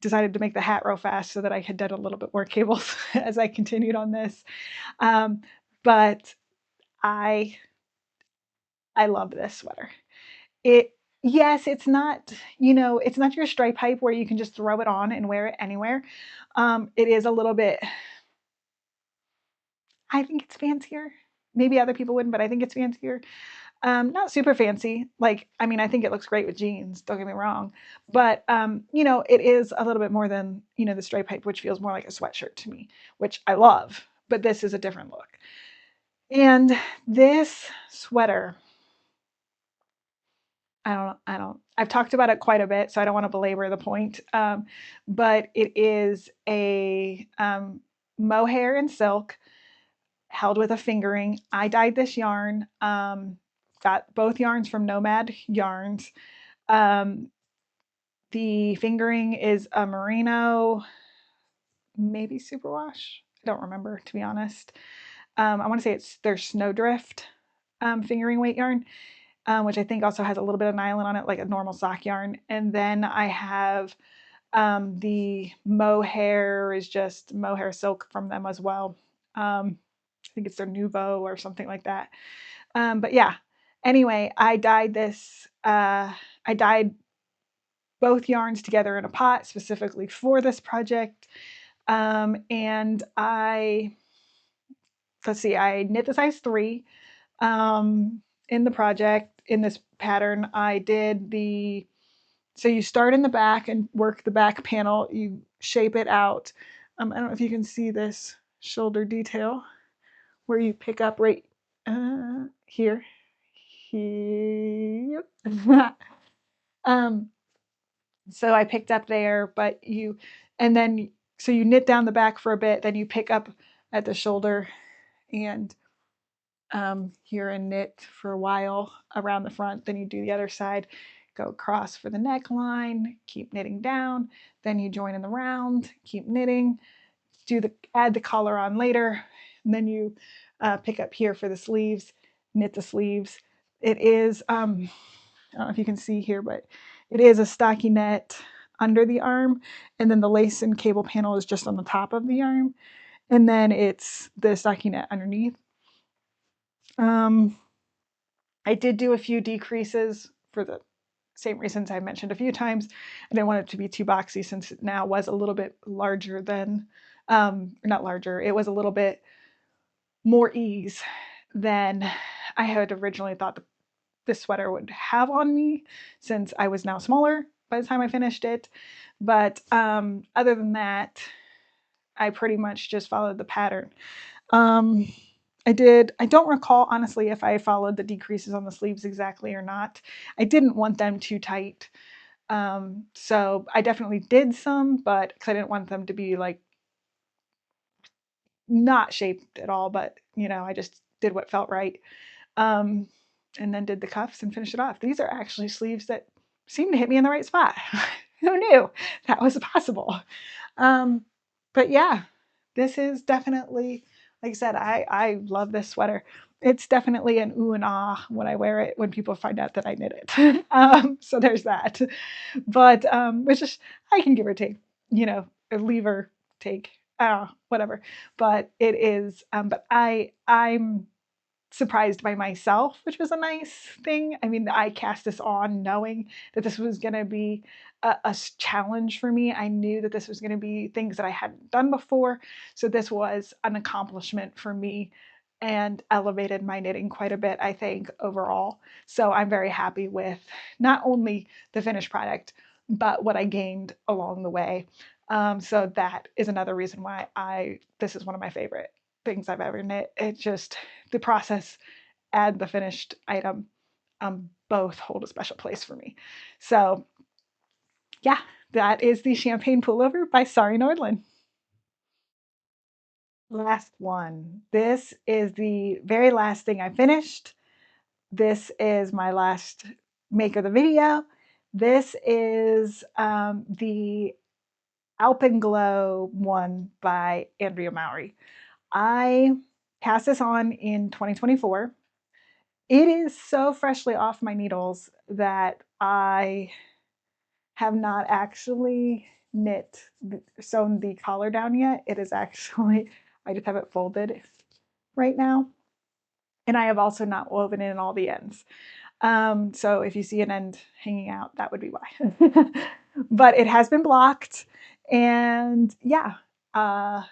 Speaker 1: decided to make the hat real fast so that I had done a little bit more cables as I continued on this. But I love this sweater. It Yes, it's not, it's not your stripe hype where you can just throw it on and wear it anywhere. It is a little bit, I think it's fancier. Maybe other people wouldn't, but I think it's fancier. Not super fancy. Like, I mean, I think it looks great with jeans, don't get me wrong. But it is a little bit more than, the stripe hype, which feels more like a sweatshirt to me, which I love, but this is a different look. And this sweater, I've talked about it quite a bit, so I don't want to belabor the point. But it is a mohair and silk held with a fingering. I dyed this yarn, got both yarns from Nomad Yarns. The fingering is a merino, maybe superwash. I don't remember, to be honest. I want to say it's their Snowdrift fingering weight yarn. Which I think also has a little bit of nylon on it, like a normal sock yarn. And then I have the mohair is just mohair silk from them as well. I think it's their Nouveau or something like that. But yeah, anyway, I dyed this. I dyed both yarns together in a pot specifically for this project. And let's see, I knit the size 3. in the project, in this pattern, I did so you start in the back and work the back panel, you shape it out. I don't know if you can see this shoulder detail where you pick up right here. Here. um, so I picked up there, but so you knit down the back for a bit, then you pick up at the shoulder and here and knit for a while around the front. Then you do the other side, go across for the neckline, keep knitting down. Then you join in the round, keep knitting, add the collar on later. And then you pick up here for the sleeves, knit the sleeves. It is, I don't know if you can see here, but it is a stockinette under the arm. And then the lace and cable panel is just on the top of the arm. And then it's the stockinette underneath. I did do a few decreases for the same reasons I mentioned a few times. I didn't want it to be too boxy since it now was a little bit larger than, not larger, it was a little bit more ease than I had originally thought this sweater would have on me, since I was now smaller by the time I finished it. But other than that, I pretty much just followed the pattern. I don't recall honestly if I followed the decreases on the sleeves exactly or not. I didn't want them too tight. So I definitely did some, but because I didn't want them to be like not shaped at all, but I just did what felt right. And then did the cuffs and finished it off. These are actually sleeves that seem to hit me in the right spot. Who knew that was possible? But yeah, this is definitely, like I said, I love this sweater. It's definitely an ooh and ah when I wear it, when people find out that I knit it. So there's that. But which is, I can give or take, leave or take, whatever. But it is, but I'm surprised by myself, which was a nice thing. I mean, I cast this on knowing that this was going to be a challenge for me. I knew that this was going to be things that I hadn't done before. So this was an accomplishment for me and elevated my knitting quite a bit, I think, overall. So I'm very happy with not only the finished product, but what I gained along the way. So that is another reason why this is one of my favorite things I've ever knit. It just, the process and the finished item both hold a special place for me. So yeah, that is the Champagne Pullover by Sari Nordlund. Last one. This is the very last thing I finished. This is my last make of the video. This is the Alpenglow one by Andrea Mowry. I cast this on in 2024. It is so freshly off my needles that I have not actually sewn the collar down yet. It is actually, I just have it folded right now. And I have also not woven in all the ends. So if you see an end hanging out, that would be why. But it has been blocked. And yeah, that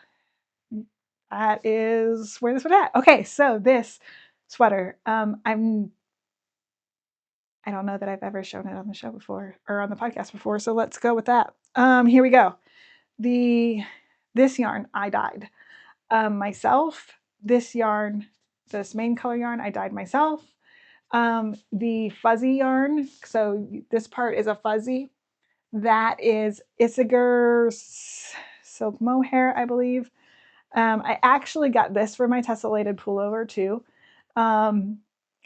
Speaker 1: is where this was at. Okay, so this sweater, I don't know that I've ever shown it on the show before or on the podcast before, so let's go with that. Here we go. This yarn I dyed myself. This yarn, this main color yarn, I dyed myself. The fuzzy yarn, so this part is a fuzzy. That is Isager Silk Mohair, I believe. I actually got this for my tessellated pullover too. And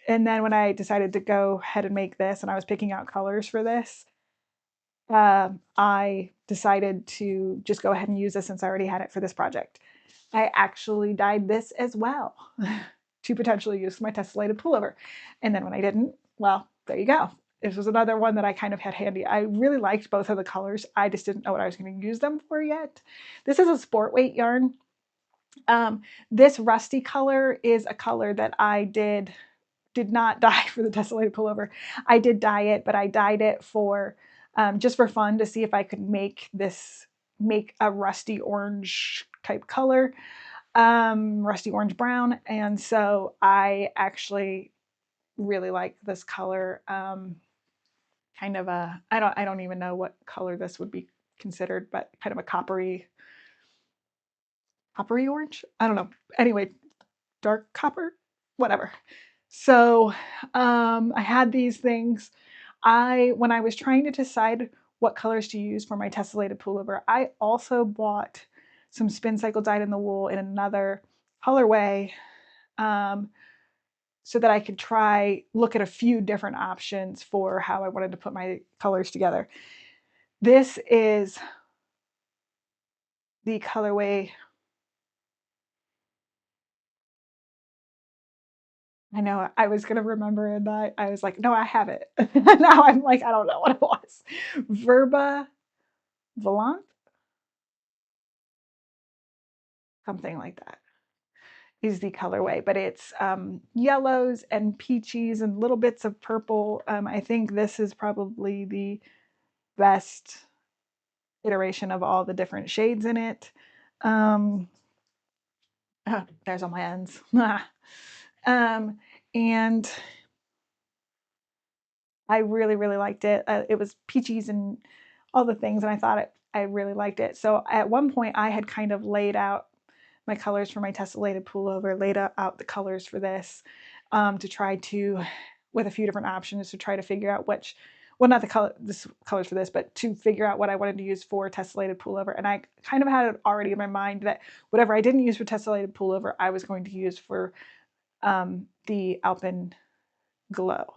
Speaker 1: then when I decided to go ahead and make this, and I was picking out colors for this, I decided to just go ahead and use this since I already had it for this project. I actually dyed this as well to potentially use my tessellated pullover. And then when I didn't, well, there you go. This was another one that I kind of had handy. I really liked both of the colors. I just didn't know what I was going to use them for yet. This is a sport weight yarn. This rusty color is a color that I did not dye for the tessellated pullover. I did dye it, but I dyed it for just for fun to see if I could make a rusty orange type color. rusty orange brown. And so I actually really like this color. Kind of a, I don't even know what color this would be considered, but kind of a coppery orange. I don't know. Anyway, dark copper, whatever. So I had these things. When I was trying to decide what colors to use for my tessellated pullover, I also bought some spin cycle dyed in the wool in another colorway, so that I could look at a few different options for how I wanted to put my colors together. This is the colorway. I know I was gonna remember, and I was like, no, I have it. Now I'm like, I don't know what it was. Verba Volant, something like that is the colorway, but it's yellows and peaches and little bits of purple. I think this is probably the best iteration of all the different shades in it. Oh, there's all my ends. And I really, really liked it. It was peaches and all the things, and I really liked it. So at one point, I had kind of laid out my colors for my tessellated pullover, laid out the colors for this, to try to, with a few different options, to try to figure out which, well, not the colors for this, but to figure out what I wanted to use for tessellated pullover. And I kind of had it already in my mind that whatever I didn't use for tessellated pullover, I was going to use for the Alpen Glow.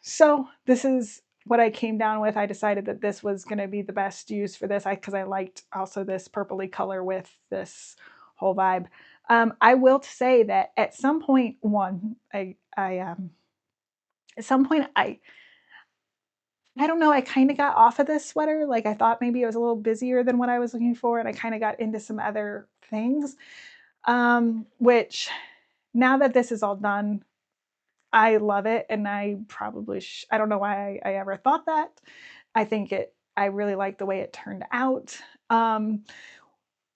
Speaker 1: So this is what I came down with. I decided that this was going to be the best use for this, because I liked also this purpley color with this whole vibe. I will say that at some point, at some point, I don't know, I kind of got off of this sweater. Like, I thought maybe it was a little busier than what I was looking for, and I kind of got into some other things, which now that this is all done, I love it, and I probably I don't know why I ever thought that. I really like the way it turned out.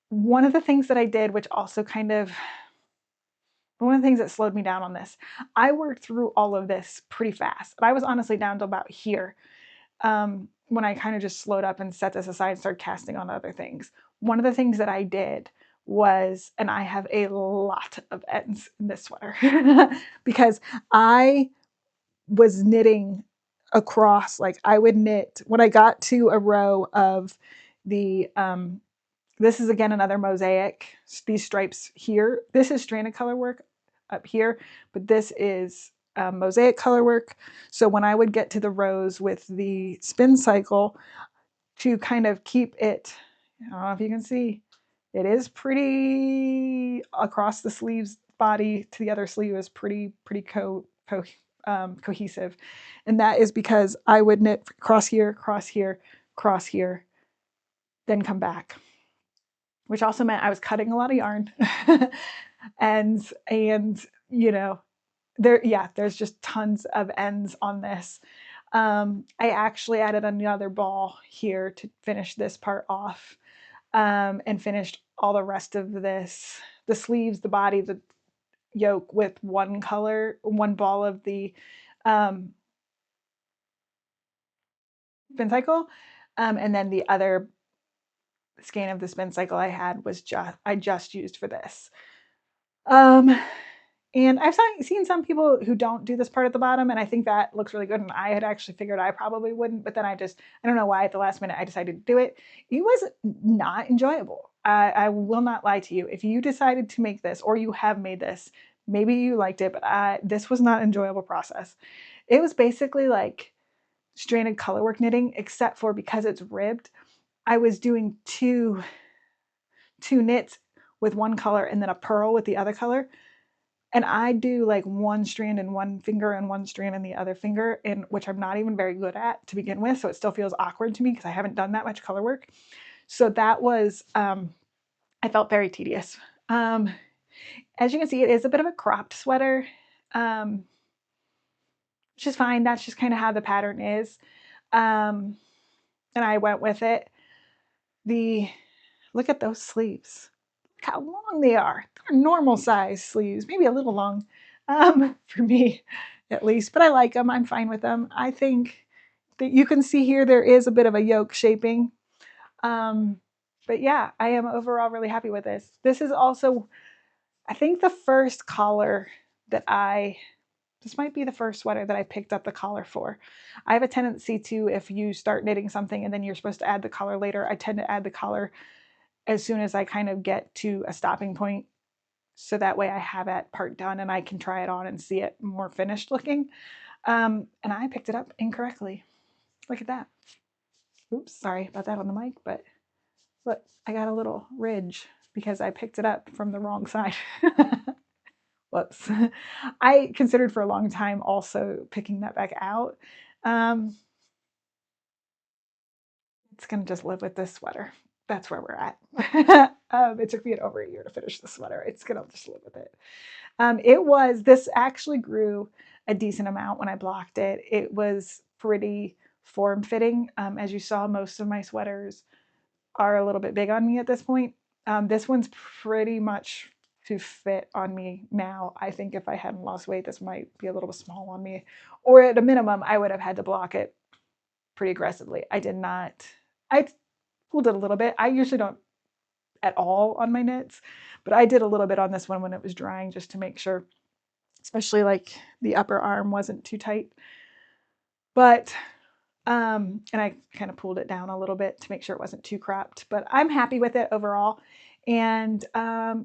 Speaker 1: One of the things that I did, which also kind of, one of the things that slowed me down on this, I worked through all of this pretty fast. I was honestly down to about here, when I kind of just slowed up and set this aside and started casting on other things. One of the things that I did was, and I have a lot of ends in this sweater, because I was knitting across, like I would knit when I got to a row of the, this is again another mosaic, these stripes here. This is stranded color work up here, but this is mosaic color work. So when I would get to the rows with the spin cycle, to kind of keep it, I don't know if you can see, it is pretty across the sleeves body to the other sleeve is pretty cohesive. And that is because I would knit cross here, cross here, cross here, then come back, which also meant I was cutting a lot of yarn. and you know, there's just tons of ends on this. I actually added another ball here to finish this part off, and finished all the rest of this, the sleeves, the body, the yoke, with one ball of the spin cycle, and then the other skein of the spin cycle I had was I just used for this. And I've seen some people who don't do this part at the bottom, and I think that looks really good. And I had actually figured I probably wouldn't, but then I don't know why at the last minute I decided to do it. It was not enjoyable. I will not lie to you. If you decided to make this, or you have made this, maybe you liked it, but this was not an enjoyable process. It was basically like stranded colorwork knitting, except for, because it's ribbed, I was doing two knits with one color and then a purl with the other color. And I do like one strand in one finger and one strand in the other finger, which I'm not even very good at to begin with. So it still feels awkward to me because I haven't done that much color work. So that was, I felt very tedious. As you can see, it is a bit of a cropped sweater, which is fine. That's just kind of how the pattern is. And I went with it. Look at those sleeves. how long they are. They're normal size sleeves, maybe a little long for me at least, but I like them. I'm fine with them. I think that you can see here there is a bit of a yoke shaping. But yeah, I am overall really happy with this. This is also, I think, the first collar that this might be the first sweater that I picked up the collar for. I have a tendency to, if you start knitting something and then you're supposed to add the collar later, I tend to add the collar as soon as I kind of get to a stopping point. So that way I have that part done and I can try it on and see it more finished looking. And I picked it up incorrectly. Look at that. Oops, sorry about that on the mic, but look, I got a little ridge because I picked it up from the wrong side. Whoops. I considered for a long time also picking that back out. It's going to just live with this sweater. That's where we're at. It took me over a year to finish the sweater. It's going to just live with it. This actually grew a decent amount when I blocked it. It was pretty form-fitting. As you saw, most of my sweaters are a little bit big on me at this point. This one's pretty much to fit on me now. I think if I hadn't lost weight, this might be a little small on me. Or at a minimum, I would have had to block it pretty aggressively. I did not. I pulled it a little bit. I usually don't at all on my knits, but I did a little bit on this one when it was drying just to make sure, especially like the upper arm wasn't too tight. But and I kind of pulled it down a little bit to make sure it wasn't too cropped, but I'm happy with it overall. And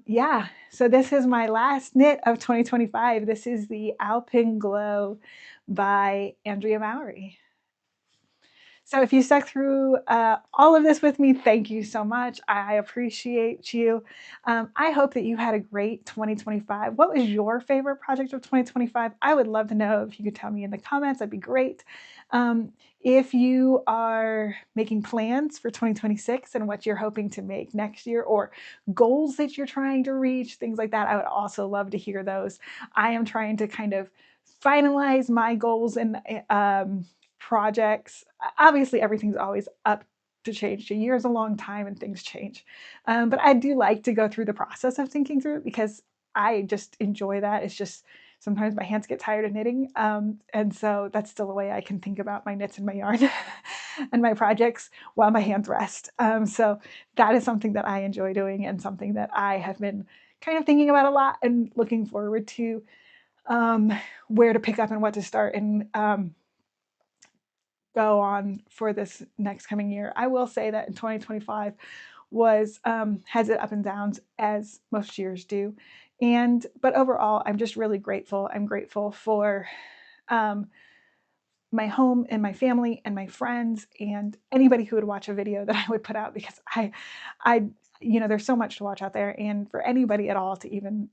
Speaker 1: yeah, so this is my last knit of 2025. This is the Alpenglow by Andrea Mowry. So if you stuck through all of this with me, thank you so much. I appreciate you. I hope that you had a great 2025. What was your favorite project of 2025? I would love to know. If you could tell me in the comments, that'd be great. If you are making plans for 2026 and what you're hoping to make next year, or goals that you're trying to reach, things like that, I would also love to hear those. I am trying to kind of finalize my goals and projects. Obviously, everything's always up to change. A year is a long time and things change. But I do like to go through the process of thinking through it because I just enjoy that. It's just sometimes my hands get tired of knitting. And so that's still a way I can think about my knits and my yarn and my projects while my hands rest. So that is something that I enjoy doing and something that I have been kind of thinking about a lot and looking forward to where to pick up and what to start and go on for this next coming year. I will say that in 2025 has its up and downs as most years do, but overall I'm just really grateful. I'm grateful for my home and my family and my friends and anybody who would watch a video that I would put out, because I there's so much to watch out there, and for anybody at all to even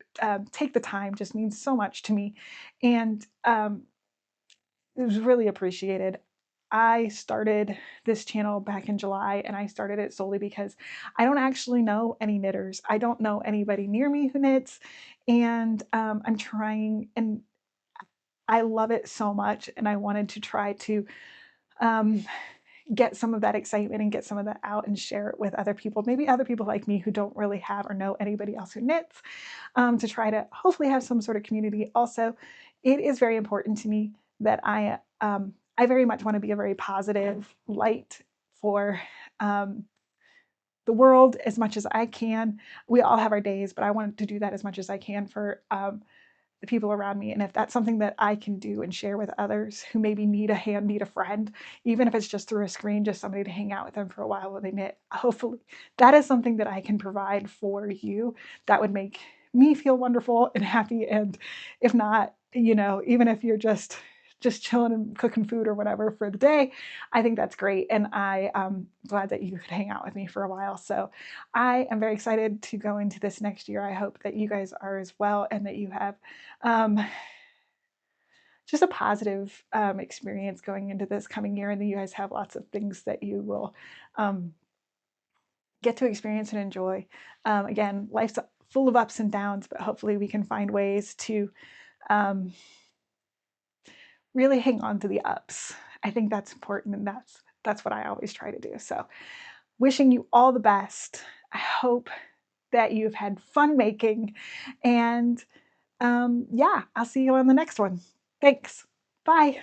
Speaker 1: take the time just means so much to me, and it was really appreciated. I started this channel back in July, and I started it solely because I don't actually know any knitters. I don't know anybody near me who knits, and I'm trying, and I love it so much, and I wanted to try to get some of that excitement and get some of that out and share it with other people, maybe other people like me who don't really have or know anybody else who knits, to try to hopefully have some sort of community. Also, it is very important to me that I very much want to be a very positive light for the world as much as I can. We all have our days, but I want to do that as much as I can for the people around me. And if that's something that I can do and share with others who maybe need a hand, need a friend, even if it's just through a screen, just somebody to hang out with them for a while they knit, hopefully that is something that I can provide for you. That would make me feel wonderful and happy. And if not, even if you're just chilling and cooking food or whatever for the day, I think that's great. And I am glad that you could hang out with me for a while. So I am very excited to go into this next year. I hope that you guys are as well, and that you have just a positive experience going into this coming year, and that you guys have lots of things that you will get to experience and enjoy. Again, life's full of ups and downs, but hopefully we can find ways to really hang on to the ups. I think that's important, and that's what I always try to do. So wishing you all the best. I hope that you've had fun making. And yeah, I'll see you on the next one. Thanks. Bye.